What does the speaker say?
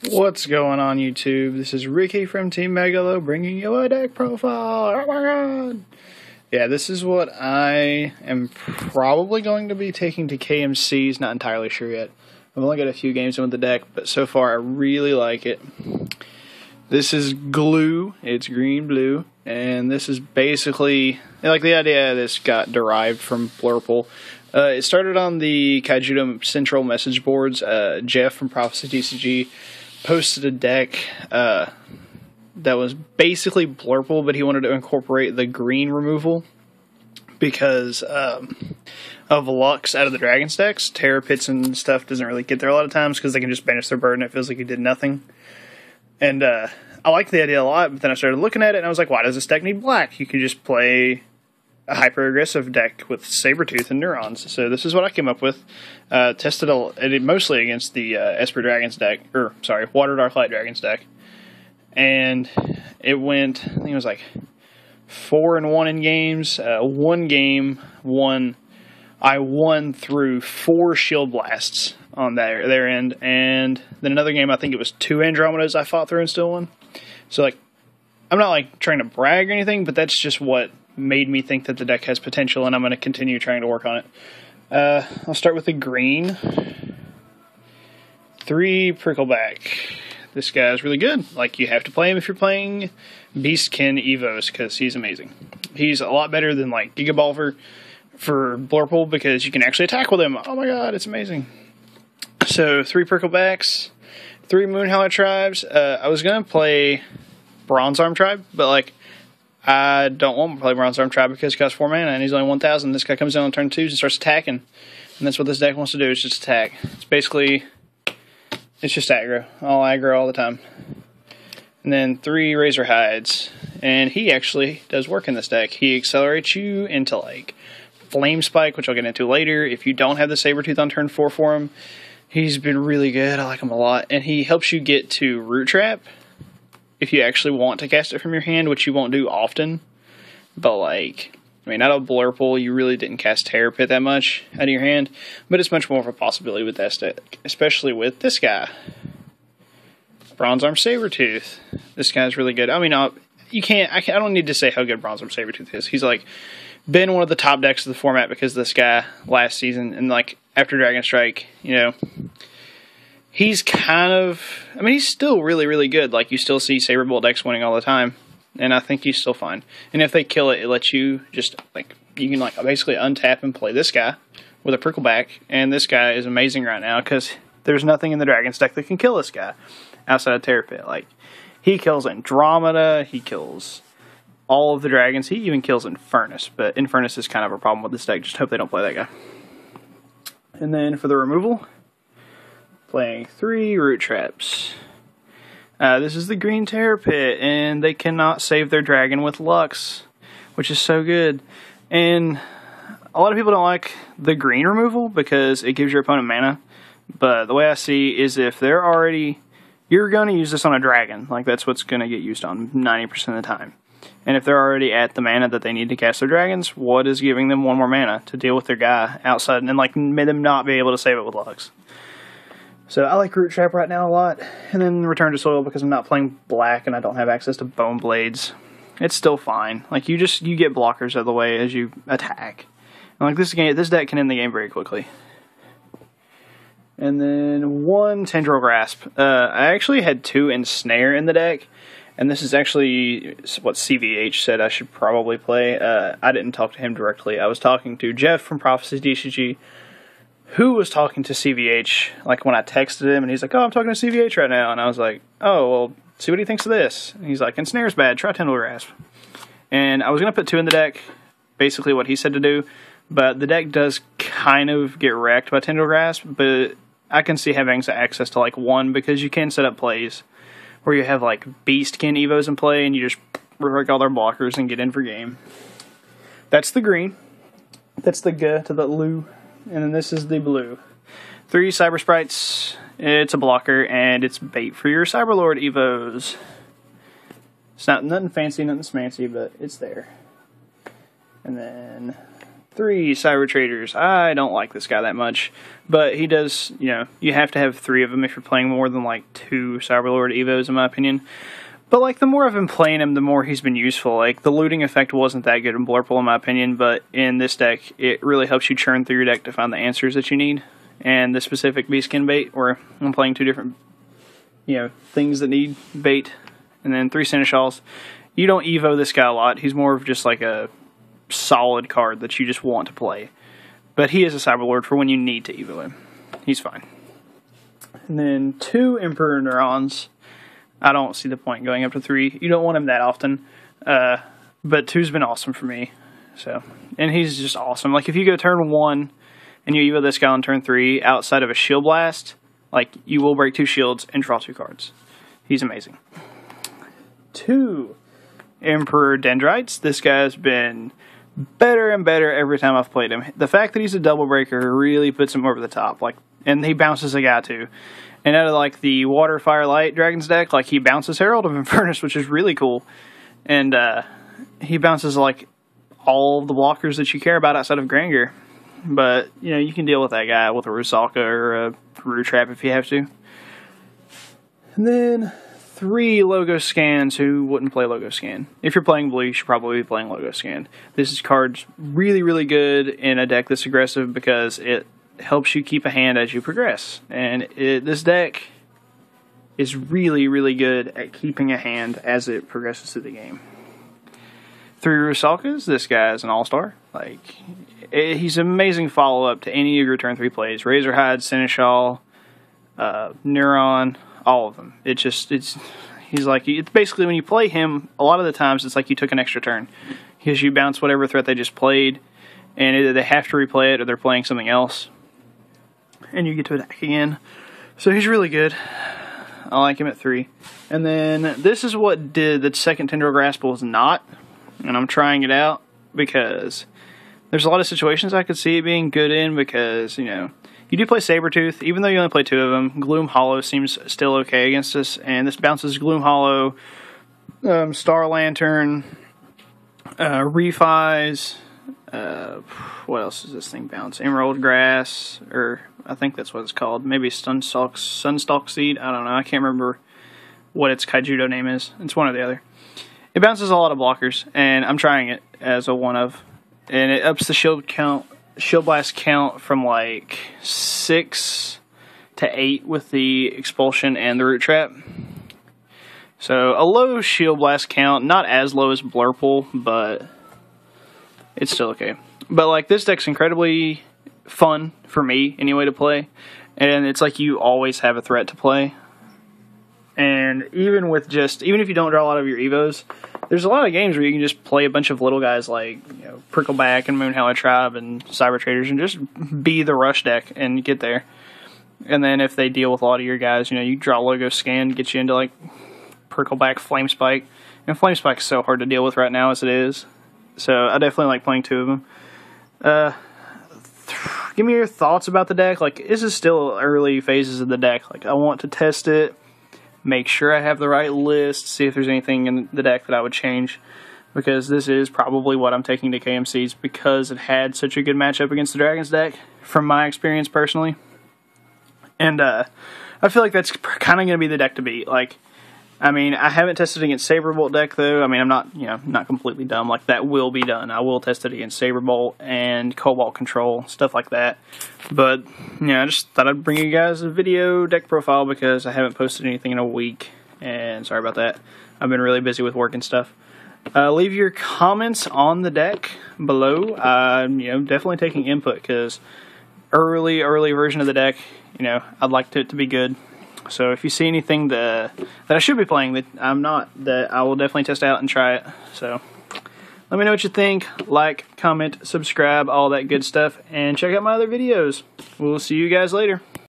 What's going on YouTube? This is Ricky from Team Megalo bringing you a deck profile. Oh my god! Yeah, this is what I am probably going to be taking to KMCs, not entirely sure yet. I've only got a few games in with the deck, but so far I really like it. This is glue, it's green-blue, and this is basically, like the idea of this got derived from Blurple. It started on the Kaijudo Central message boards. Jeff from Prophecy TCG posted a deck that was basically Blurple, but he wanted to incorporate the green removal because of Lux out of the Dragon's decks. Terror Pits and stuff doesn't really get there a lot of times because they can just banish their bird and it feels like you did nothing. And I liked the idea a lot, but then I started looking at it and I was like, why does this deck need black? You could just play a hyper-aggressive deck with Sabertooth and Neurons. So this is what I came up with. Tested it mostly against the Esper Dragons deck, or sorry, Water Dark Light Dragons deck. And it went, I think it was like 4-1 in games. One game, I won through 4 Shield Blasts on their end. And then another game, I think it was 2 Andromedas I fought through and still won. So like, I'm not like trying to brag or anything, but that's just what made me think that the deck has potential, and I'm going to continue trying to work on it. I'll start with the green. 3 Prickleback. This guy's really good. Like, you have to play him if you're playing Beastkin Evos, because he's amazing. He's a lot better than, like, Gigabolver for Blurple, because you can actually attack with him. Oh my god, it's amazing. So, 3 Pricklebacks, 3 Moonhowler Tribes. I was going to play Bronze Arm Tribe, but, like, I don't want to play Bronze Arm Tribe because he costs 4 mana and he's only 1,000. This guy comes in on turn 2 and starts attacking. And that's what this deck wants to do, is just attack. It's basically, it's just aggro. All aggro all the time. And then 3 Razor Hides. And he actually does work in this deck. He accelerates you into like Flame Spike, which I'll get into later. If you don't have the Sabertooth on turn 4 for him, he's been really good. I like him a lot. And he helps you get to Root Trap if you actually want to cast it from your hand, which you won't do often. But, like, I mean, out of Blurple, you really didn't cast Terror Pit that much out of your hand. But it's much more of a possibility with that deck, especially with this guy. Bronze Arm Sabertooth. This guy's really good. I mean, I don't need to say how good Bronze Arm Sabertooth is. He's, like, been one of the top decks of the format because of this guy last season. And, like, after Dragon Strike, you know, he's kind of, I mean, he's still really, really good. Like, you still see Saberbolt decks winning all the time, and I think he's still fine. And if they kill it, it lets you just, like, you can, like, basically untap and play this guy with a Prickleback, and this guy is amazing right now, because there's nothing in the Dragon's deck that can kill this guy outside of Terror Pit. Like, he kills Andromeda, he kills all of the dragons, he even kills Infernus, but Infernus is kind of a problem with this deck. Just hope they don't play that guy. And then for the removal, playing 3 Root Traps. This is the Green Terror Pit, and they cannot save their dragon with Lux, which is so good. And a lot of people don't like the green removal because it gives your opponent mana. But the way I see is if they're already, you're going to use this on a dragon. Like, that's what's going to get used on 90% of the time. And if they're already at the mana that they need to cast their dragons, what is giving them 1 more mana to deal with their guy outside and, like, made them not be able to save it with Lux? So I like Root Trap right now a lot, and then Return to Soil because I'm not playing black and I don't have access to Bone Blades. It's still fine. Like, you get blockers out of the way as you attack. And like this deck can end the game very quickly. And then 1 Tendril Grasp. I actually had 2 Ensnare in the deck, and this is actually what CVH said I should probably play. I didn't talk to him directly. I was talking to Jeff from Prophecy DCG, who was talking to CVH, like, when I texted him, and he's like, oh, I'm talking to CVH right now, and I was like, oh, well, see what he thinks of this, and he's like, Ensnare's bad, try Tendril Grasp, and I was going to put 2 in the deck, basically what he said to do, but the deck does kind of get wrecked by Tendril Grasp, but I can see having access to, like, 1, because you can set up plays where you have, like, Beastkin Evos in play, and you just break all their blockers and get in for game. That's the green. That's the G to the Lu. And then this is the blue. 3 Cyber Sprites. It's a blocker, and it's bait for your Cyberlord Evos. It's not nothing fancy, nothing smancy, but it's there. And then 3 Cyber Traders. I don't like this guy that much, but he does, you know, you have to have 3 of them if you're playing more than like 2 Cyberlord Evos, in my opinion. But like the more I've been playing him, the more he's been useful. Like the looting effect wasn't that good in Blurple, in my opinion, but in this deck, it really helps you churn through your deck to find the answers that you need. And the specific Beastkin bait, where I'm playing 2 different, you know, things that need bait, and then 3 Seneschals. You don't Evo this guy a lot. He's more of just like a solid card that you just want to play. But he is a Cyberlord for when you need to Evo him. He's fine. And then 2 Emperor Neurons. I don't see the point in going up to 3. You don't want him that often. But 2's been awesome for me. So, and he's just awesome. Like if you go turn 1 and you Evo this guy on turn 3 outside of a Shield Blast, like you will break 2 shields and draw 2 cards. He's amazing. 2 Emperor Dendrites. This guy's been better and better every time I've played him. The fact that he's a double breaker really puts him over the top. Like, and he bounces a guy too. And out of like the Water, Fire, Light Dragons deck, like he bounces Herald of Infernus, which is really cool. And he bounces like all the blockers that you care about outside of Granger. But, you know, you can deal with that guy with a Rusalka or a Rue Trap if you have to. And then 3 Logo Scans. Who wouldn't play Logo Scan? If you're playing blue, you should probably be playing Logo Scan. This card's really, really good in a deck that's aggressive because it helps you keep a hand as you progress. And this deck is really, really good at keeping a hand as it progresses through the game. 3 Rusalkas. This guy is an all-star. Like, he's an amazing follow-up to any of your turn 3 plays. Razorhide, Seneschal, Neuron, all of them. He's like, it's basically when you play him, a lot of the times it's like you took an extra turn. Because you bounce whatever threat they just played, and either they have to replay it or they're playing something else. And you get to attack again. So he's really good. I like him at 3. And then this is what did the second Tendril Grasp was not. And I'm trying it out because there's a lot of situations I could see it being good in because, you know, you do play Sabretooth. Even though you only play 2 of them, Gloom Hollow seems still okay against us. And this bounces Gloom Hollow, Star Lantern, Refis. What else does this thing bounce? Emerald Grass, or I think that's what it's called. Maybe Sunstalk Seed. I don't know. I can't remember what its Kaijudo name is. It's one or the other. It bounces a lot of blockers, and I'm trying it as a one of. And it ups the shield blast count from like 6 to 8 with the expulsion and the root trap. So a low shield blast count, not as low as Blurple, but it's still okay. But like this deck's incredibly fun for me anyway to play, and it's like you always have a threat to play. And even if you don't draw a lot of your Evos, there's a lot of games where you can just play a bunch of little guys like, you know, Prickleback and Moonhowler Tribe and Cyber Traders and just be the rush deck and get there. And then if they deal with a lot of your guys, you know, you draw Logo Scan, get you into like Prickleback, Flame Spike. And Flame Spike's so hard to deal with right now as it is. So I definitely like playing 2 of them. Give me your thoughts about the deck. Like, this is still early phases of the deck. Like, I want to test it, make sure I have the right list, see if there's anything in the deck that I would change. Because this is probably what I'm taking to KMCs because it had such a good matchup against the Dragons deck, from my experience personally. And I feel like that's kind of going to be the deck to beat. Like, I mean, I haven't tested against Saberbolt deck, though. I mean, I'm not, you know, not completely dumb. Like, that will be done. I will test it against Saberbolt and Cobalt Control, stuff like that. But, you know, I just thought I'd bring you guys a video deck profile because I haven't posted anything in a week. And sorry about that. I've been really busy with work and stuff. Leave your comments on the deck below. You know, definitely taking input because early version of the deck, you know, I'd like it to be good. So if you see anything that I should be playing that I'm not, that I will definitely test out and try it. So let me know what you think. Like, comment, subscribe, all that good stuff. And check out my other videos. We'll see you guys later.